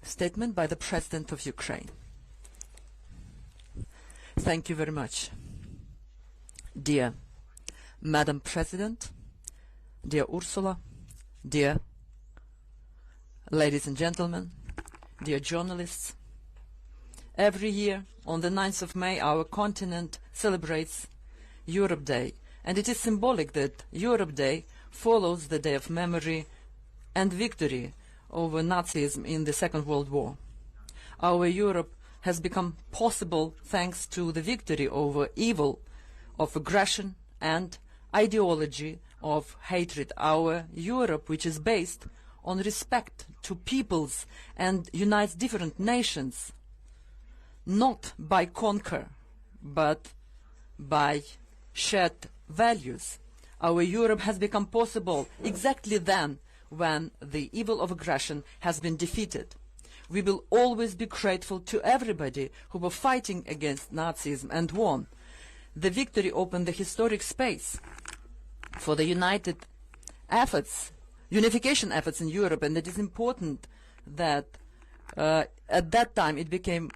Statement by the President of Ukraine. Thank you very much. Dear Madam President, dear Ursula, dear ladies and gentlemen, dear journalists, every year on the 9th of May our continent celebrates Europe Day, and it is symbolic that Europe Day follows the Day of Memory and Victory over Nazism in the Second World War. Our Europe has become possible thanks to the victory over evil of aggression and ideology of hatred. Our Europe, which is based on respect to peoples and unites different nations, not by conquer, but by shared values. Our Europe has become possible exactly then when the evil of aggression has been defeated. We will always be grateful to everybody who were fighting against Nazism and won. The victory opened the historic space for the united efforts, unification efforts in Europe, and it is important that at that time it became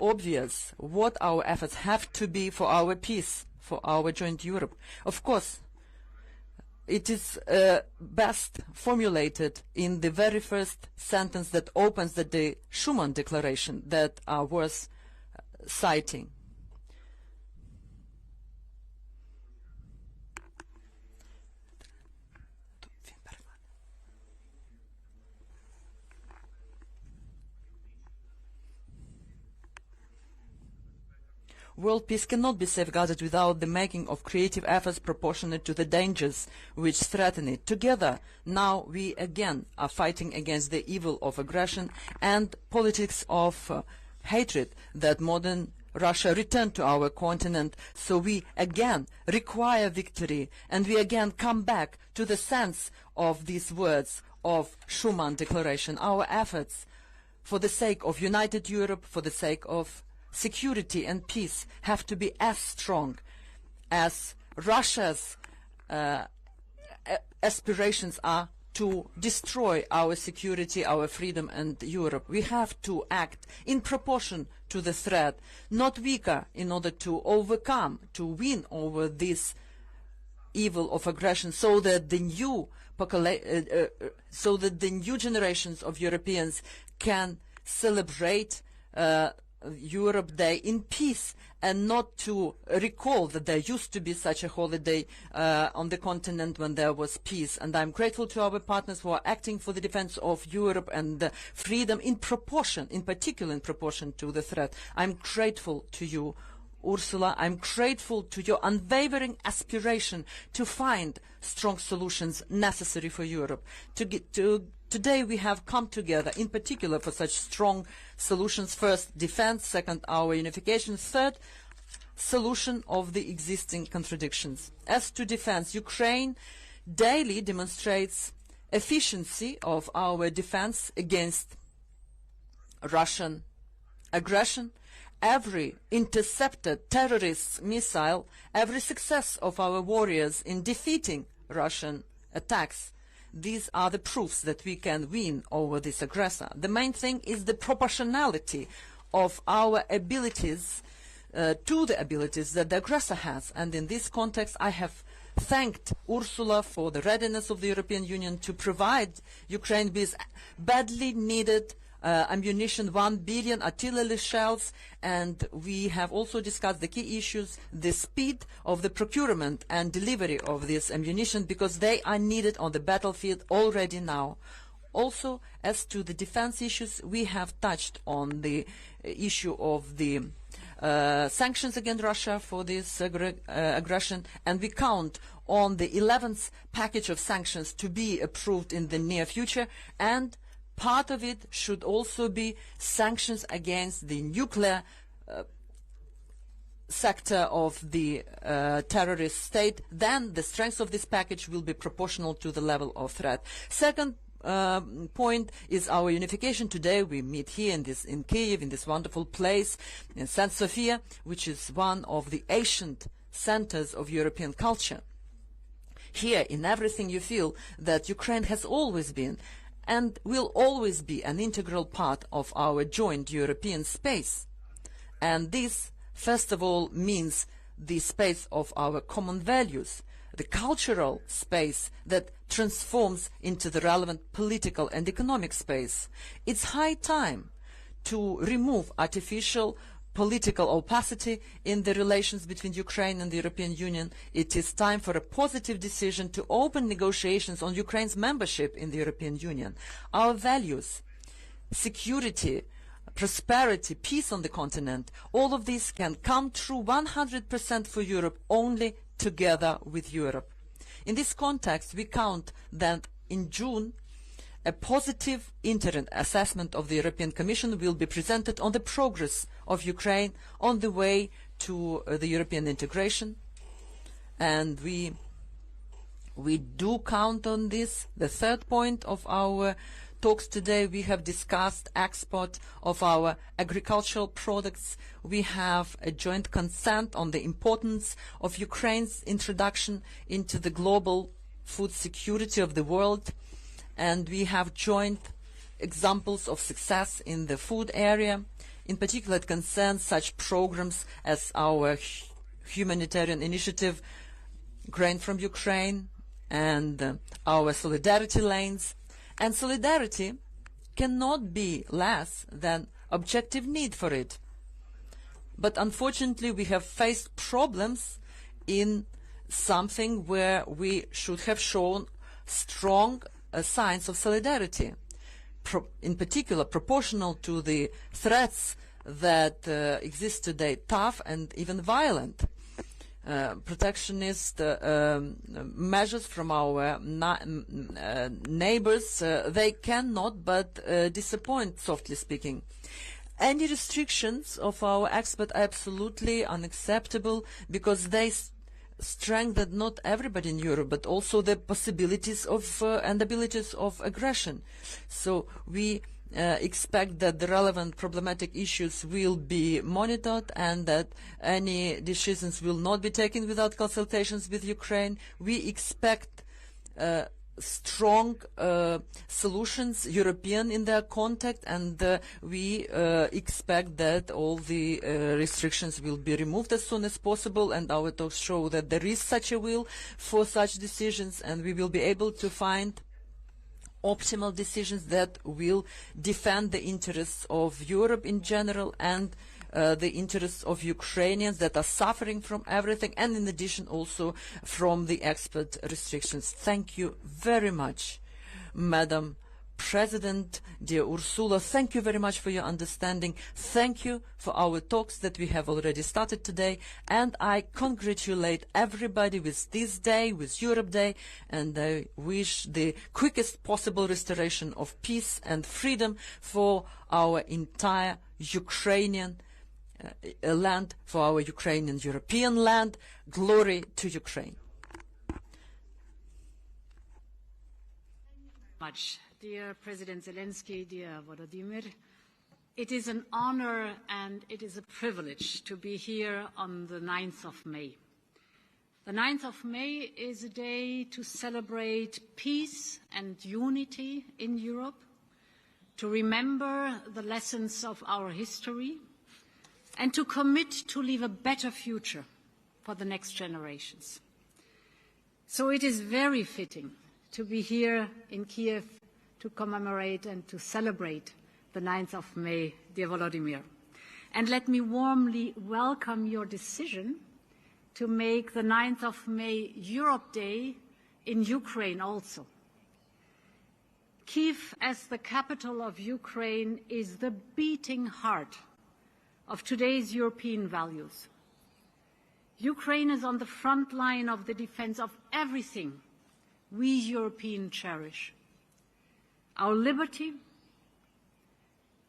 obvious what our efforts have to be for our peace, for our joint Europe. Of course, it is best formulated in the very first sentence that opens the Schuman Declaration that are worth citing. World peace cannot be safeguarded without the making of creative efforts proportionate to the dangers which threaten it. Together, now we again are fighting against the evil of aggression and politics of hatred that modern Russia returned to our continent. So we again require victory, and we again come back to the sense of these words of Schuman Declaration. Our efforts for the sake of united Europe, for the sake of security and peace have to be as strong as Russia's aspirations are to destroy our security, our freedom and Europe. We have to act in proportion to the threat, not weaker, in order to overcome, to win over this evil of aggression, so that the new generations of Europeans can celebrate Europe Day in peace, and not to recall that there used to be such a holiday on the continent when there was peace. And I'm grateful to our partners who are acting for the defense of Europe and freedom in proportion, in particular in proportion to the threat. I'm grateful to you, Ursula. I'm grateful to your unwavering aspiration to find strong solutions necessary for Europe. Today we have come together in particular for such strong solutions. First, defense. Second, our unification. Third, solution of the existing contradictions. As to defense, Ukraine daily demonstrates efficiency of our defense against Russian aggression. Every intercepted terrorist missile, every success of our warriors in defeating Russian attacks, these are the proofs that we can win over this aggressor. The main thing is the proportionality of our abilities to the abilities that the aggressor has. And in this context, I have thanked Ursula for the readiness of the European Union to provide Ukraine with badly needed ammunition, 1 billion artillery shells, and we have also discussed the key issues, the speed of the procurement and delivery of this ammunition, because they are needed on the battlefield already now. Also, as to the defense issues, we have touched on the issue of the sanctions against Russia for this aggression, and we count on the 11th package of sanctions to be approved in the near future, and part of it should also be sanctions against the nuclear sector of the terrorist state. Then the strength of this package will be proportional to the level of threat. Second point is our unification. Today we meet here in Kyiv, in this wonderful place, in St. Sophia, which is one of the ancient centers of European culture. Here, in everything, you feel that Ukraine has always been and will always be an integral part of our joint European space. And this, first of all, means the space of our common values, the cultural space that transforms into the relevant political and economic space. It's high time to remove artificial political opacity in the relations between Ukraine and the European Union. It is time for a positive decision to open negotiations on Ukraine's membership in the European Union. Our values, security, prosperity, peace on the continent, all of this can come true 100% for Europe only together with Europe. In this context, we count that in June, a positive interim assessment of the European Commission will be presented on the progress of Ukraine on the way to the European integration. And we do count on this. The third point of our talks today, we have discussed export of our agricultural products. We have a joint consent on the importance of Ukraine's introduction into the global food security of the world. And we have joint examples of success in the food area. In particular, it concerns such programs as our humanitarian initiative, Grain from Ukraine, and our solidarity lanes. And solidarity cannot be less than objective need for it. But unfortunately, we have faced problems in something where we should have shown strong signs of solidarity, in particular proportional to the threats that exist today, tough and even violent. Protectionist measures from our neighbors, they cannot but disappoint, softly speaking. Any restrictions of our export are absolutely unacceptable because they strengthen not everybody in Europe, but also the possibilities of and abilities of aggression. So we expect that the relevant problematic issues will be monitored and that any decisions will not be taken without consultations with Ukraine. We expect strong solutions, European in their context, and we expect that all the restrictions will be removed as soon as possible, and our talks show that there is such a will for such decisions, and we will be able to find optimal decisions that will defend the interests of Europe in general and the interests of Ukrainians that are suffering from everything, and in addition also from the export restrictions. Thank you very much, Madam President, dear Ursula. Thank you very much for your understanding. Thank you for our talks that we have already started today, and I congratulate everybody with this day, with Europe Day, and I wish the quickest possible restoration of peace and freedom for our entire Ukrainian land, for our Ukrainian European land. Glory to Ukraine. Much. Dear President Zelensky, dear Volodymyr, it is an honor and it is a privilege to be here on the 9th of May. The 9th of May is a day to celebrate peace and unity in Europe, to remember the lessons of our history, and to commit to leave a better future for the next generations. So it is very fitting to be here in Kyiv to commemorate and to celebrate the 9th of May, dear Volodymyr. And let me warmly welcome your decision to make the 9th of May Europe Day in Ukraine also. Kyiv, as the capital of Ukraine, is the beating heart of today's European values. Ukraine is on the front line of the defense of everything we Europeans cherish: our liberty,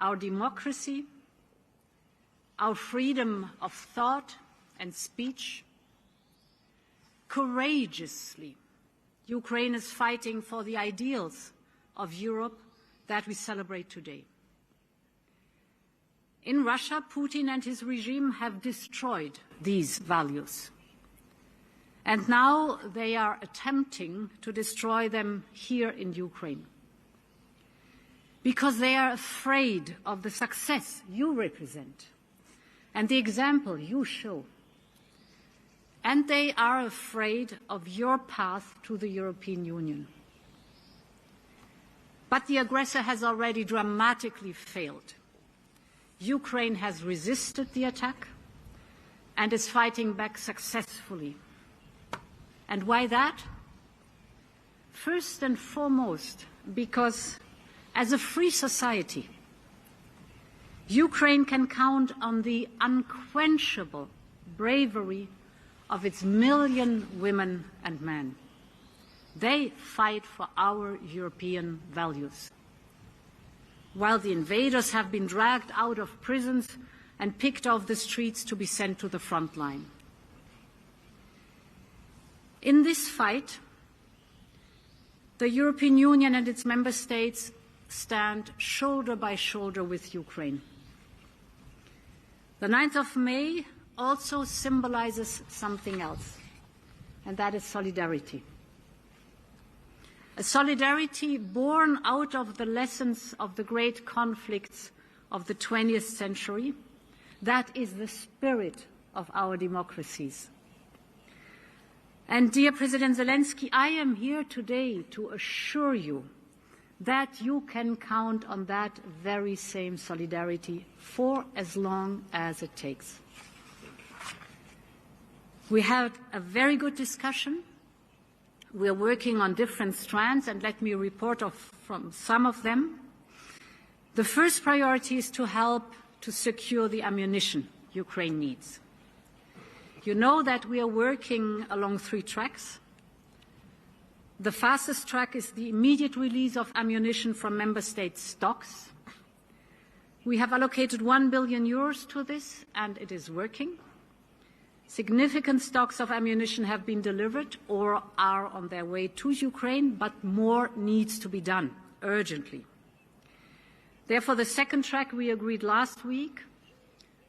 our democracy, our freedom of thought and speech. Courageously, Ukraine is fighting for the ideals of Europe that we celebrate today. In Russia, Putin and his regime have destroyed these values. And now they are attempting to destroy them here in Ukraine. because they are afraid of the success you represent and the example you show. And they are afraid of your path to the European Union. But the aggressor has already dramatically failed. Ukraine has resisted the attack and is fighting back successfully. And why that? First and foremost, because as a free society, Ukraine can count on the unquenchable bravery of its million women and men. They fight for our European values. While the invaders have been dragged out of prisons and picked off the streets to be sent to the front line. In this fight, the European Union and its member states stand shoulder by shoulder with Ukraine. The 9th of May also symbolizes something else, and that is solidarity. A solidarity born out of the lessons of the great conflicts of the 20th century. That is the spirit of our democracies. And dear President Zelensky, I am here today to assure you that you can count on that very same solidarity for as long as it takes. We had a very good discussion. We are working on different strands, and let me report from some of them. The first priority is to help to secure the ammunition Ukraine needs. You know that we are working along 3 tracks. The fastest track is the immediate release of ammunition from member state stocks. We have allocated 1 billion euros to this, and it is working. Significant stocks of ammunition have been delivered or are on their way to Ukraine, but more needs to be done urgently. Therefore, the second track we agreed last week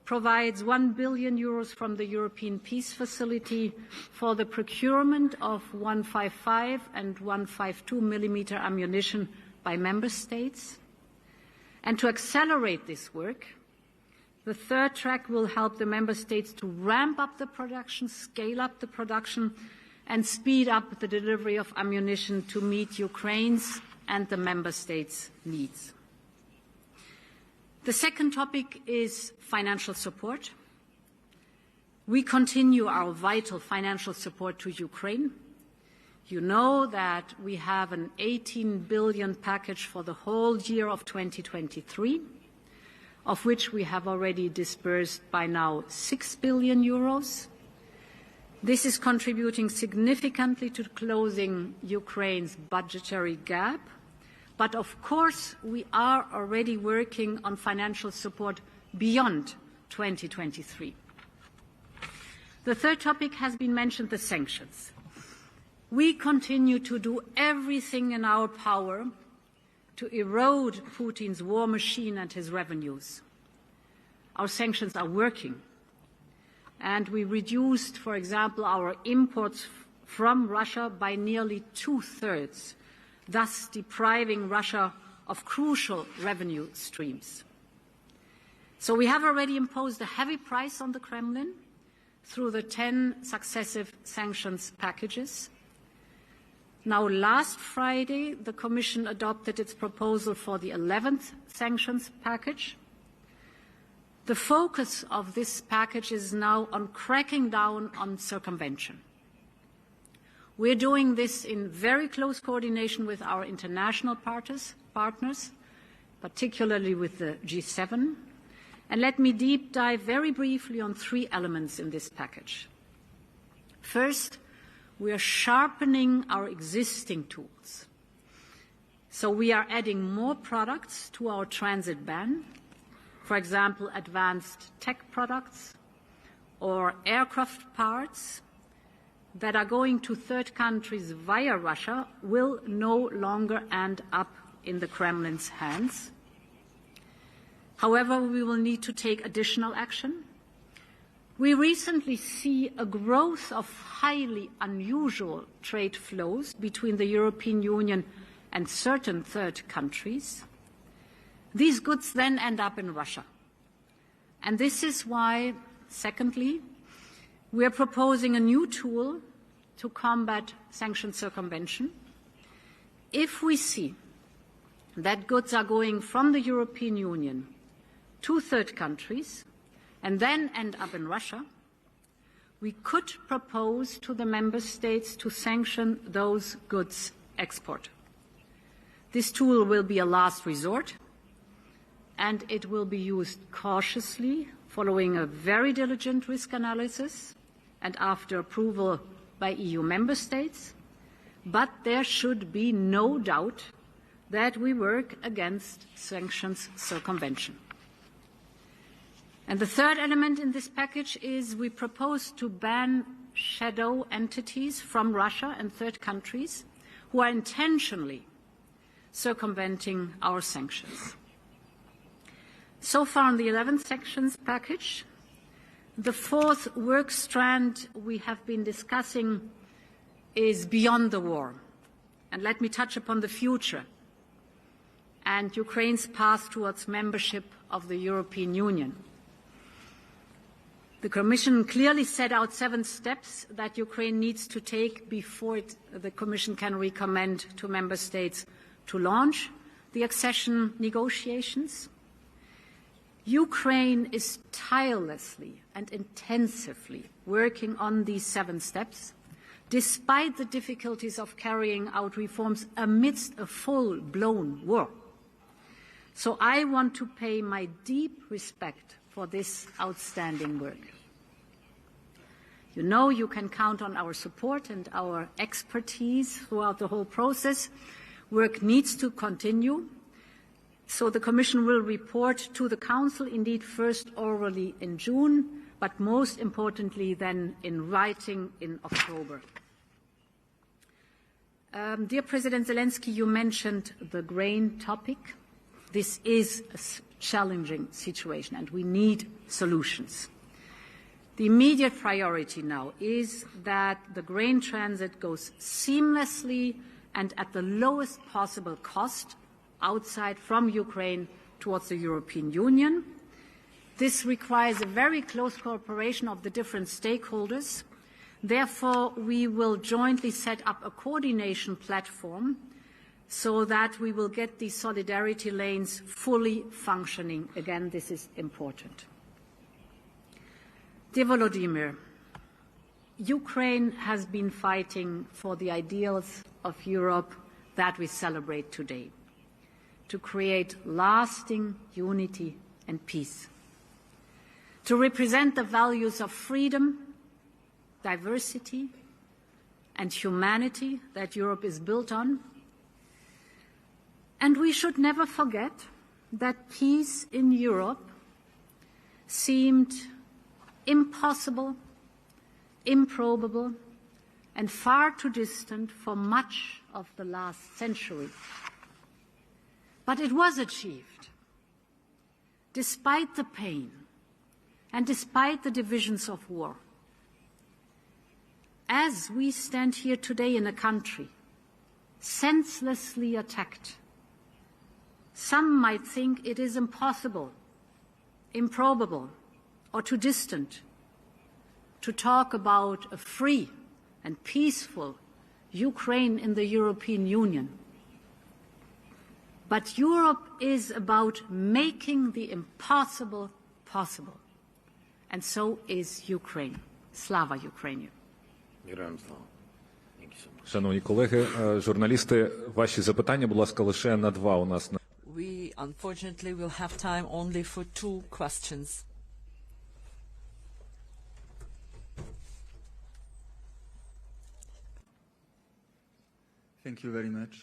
provides 1 billion euros from the European Peace Facility for the procurement of 155 and 152 millimeter ammunition by member states. And to accelerate this work, the third track will help the member states to ramp up the production, scale up the production, and speed up the delivery of ammunition to meet Ukraine's and the member states' needs. The second topic is financial support. We continue our vital financial support to Ukraine. You know that we have an 18 billion package for the whole year of 2023, of which we have already disbursed by now 6 billion euros. This is contributing significantly to closing Ukraine's budgetary gap. But of course, we are already working on financial support beyond 2023. The third topic has been mentioned, the sanctions. We continue to do everything in our power to erode Putin's war machine and his revenues. Our sanctions are working. And we reduced, for example, our imports from Russia by nearly 2/3, thus depriving Russia of crucial revenue streams. So we have already imposed a heavy price on the Kremlin through the 10 successive sanctions packages. Now, last Friday, the Commission adopted its proposal for the 11th sanctions package. The focus of this package is now on cracking down on circumvention. We're doing this in very close coordination with our international partners, particularly with the G7. And let me deep dive very briefly on 3 elements in this package. First, we are sharpening our existing tools. So we are adding more products to our transit ban, for example, advanced tech products or aircraft parts that are going to third countries via Russia will no longer end up in the Kremlin's hands. However, we will need to take additional action. We recently see a growth of highly unusual trade flows between the European Union and certain third countries. These goods then end up in Russia. And this is why, secondly, we are proposing a new tool to combat sanction circumvention. If we see that goods are going from the European Union to third countries and then end up in Russia, we could propose to the member states to sanction those goods' export. This tool will be a last resort, and it will be used cautiously, following a very diligent risk analysis and after approval by EU member states. But there should be no doubt that we work against sanctions circumvention. And the third element in this package is we propose to ban shadow entities from Russia and third countries who are intentionally circumventing our sanctions. So far on the 11 sanctions package, the fourth work strand we have been discussing is beyond the war. And let me touch upon the future and Ukraine's path towards membership of the European Union. The Commission clearly set out 7 steps that Ukraine needs to take before the Commission can recommend to member states to launch the accession negotiations. Ukraine is tirelessly and intensively working on these 7 steps, despite the difficulties of carrying out reforms amidst a full-blown war. So I want to pay my deep respect for this outstanding work. You know you can count on our support and our expertise throughout the whole process. Work needs to continue. So the Commission will report to the Council, indeed first orally in June, but most importantly then in writing in October. Dear President Zelensky, you mentioned the grain topic. This is a challenging situation and we need solutions. The immediate priority now is that the grain transit goes seamlessly and at the lowest possible cost outside from Ukraine towards the European Union. This requires a very close cooperation of the different stakeholders. Therefore, we will jointly set up a coordination platform so that we will get these solidarity lanes fully functioning. Again, this is important. Dear Volodymyr, Ukraine has been fighting for the ideals of Europe that we celebrate today, to create lasting unity and peace, to represent the values of freedom, diversity, and humanity that Europe is built on. And we should never forget that peace in Europe seemed impossible, improbable, and far too distant for much of the last century. But it was achieved, despite the pain and despite the divisions of war. As we stand here today in a country senselessly attacked, some might think it is impossible, improbable, or too distant to talk about a free and peaceful Ukraine in the European Union. But Europe is about making the impossible possible. And so is Ukraine. Slava Ukraini. Шановні колеги, журналісти, ваші запитання, будь ласка, лише на 2 у нас. We unfortunately will have time only for 2 questions. Thank you very much.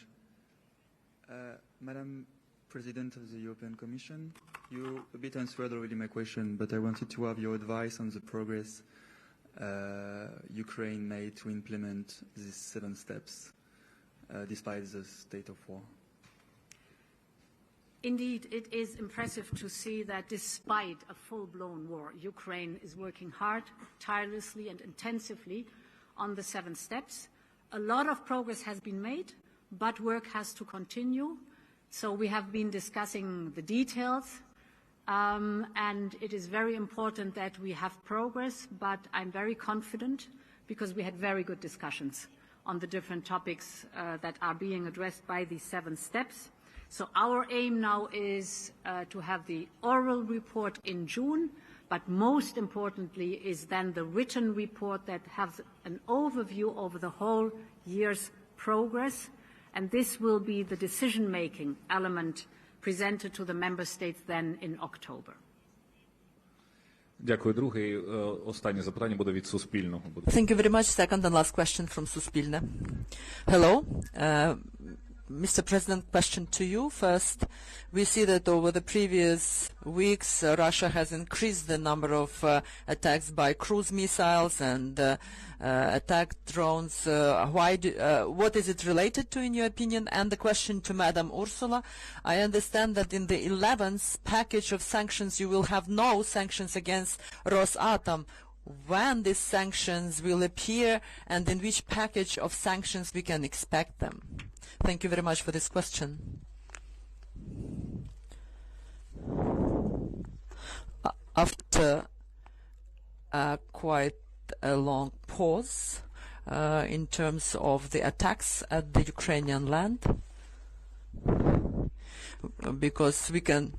Madam President of the European Commission, you a bit answered already my question, but I wanted to have your advice on the progress Ukraine made to implement these 7 steps, despite the state of war. Indeed, it is impressive to see that despite a full-blown war, Ukraine is working hard, tirelessly and intensively on the 7 steps. A lot of progress has been made, but work has to continue. So we have been discussing the details, and it is very important that we have progress, but I'm very confident because we had very good discussions on the different topics that are being addressed by these 7 steps. So our aim now is to have the oral report in June, but most importantly is then the written report that has an overview over the whole year's progress, and this will be the decision-making element presented to the member states then in October. Дякую. Друге і останнє запитання буде від Суспільного. Thank you very much. Second and last question from Suspilne. Hello. Mr. President, question to you. First, we see that over the previous weeks, Russia has increased the number of attacks by cruise missiles and attack drones. What is it related to, in your opinion? And the question to Madam Ursula. I understand that in the 11th package of sanctions, you will have no sanctions against Rosatom. When these sanctions will appear and in which package of sanctions we can expect them? Thank you very much for this question. After quite a long pause in terms of the attacks at the Ukrainian land, because we can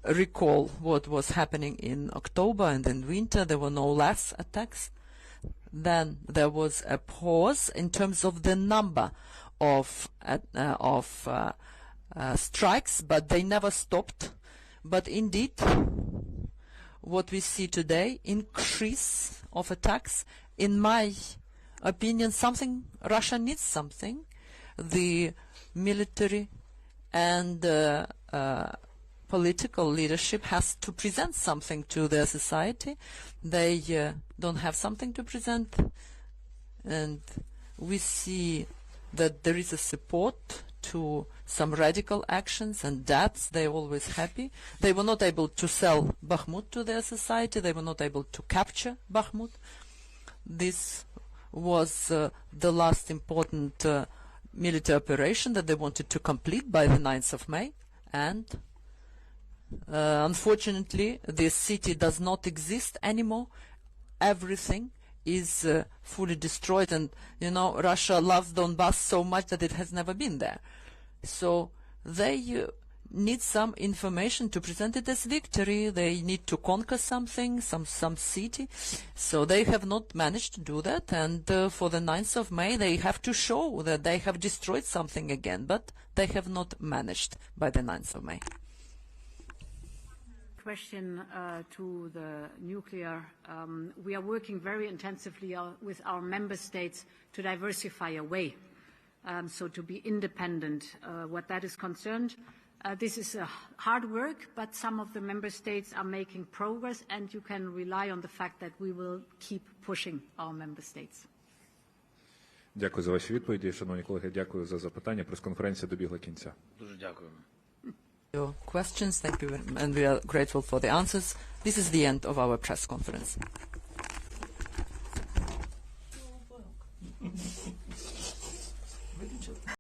recall what was happening in October and in winter, there were no less attacks. Then there was a pause in terms of the number of strikes, but they never stopped. But indeed, what we see today, increase of attacks, in my opinion, Russia needs something. The military and political leadership has to present something to their society. They don't have something to present, and we see that there is a support to some radical actions and deaths. They're always happy. They were not able to sell Bakhmut to their society. They were not able to capture Bakhmut. This was the last important military operation that they wanted to complete by the 9th of May. And unfortunately, this city does not exist anymore. Everything is fully destroyed, and Russia loves Donbass so much that it has never been there. So they need some information to present it as victory. They need to conquer something, some city. So they have not managed to do that, and for the 9th of May they have to show that they have destroyed something again, but they have not managed by the 9th of May. Question to the nuclear. We are working very intensively with our member states to diversify away, so to be independent. What that is concerned, this is hard work, but some of the member states are making progress, and you can rely on the fact that we will keep pushing our member states. Дякую за ваші відповіді, шановні колеги. Дякую за запитання. Прес-конференція добігла кінця. Дуже дякуємо. Your questions, thank you, and we are grateful for the answers. This is the end of our press conference.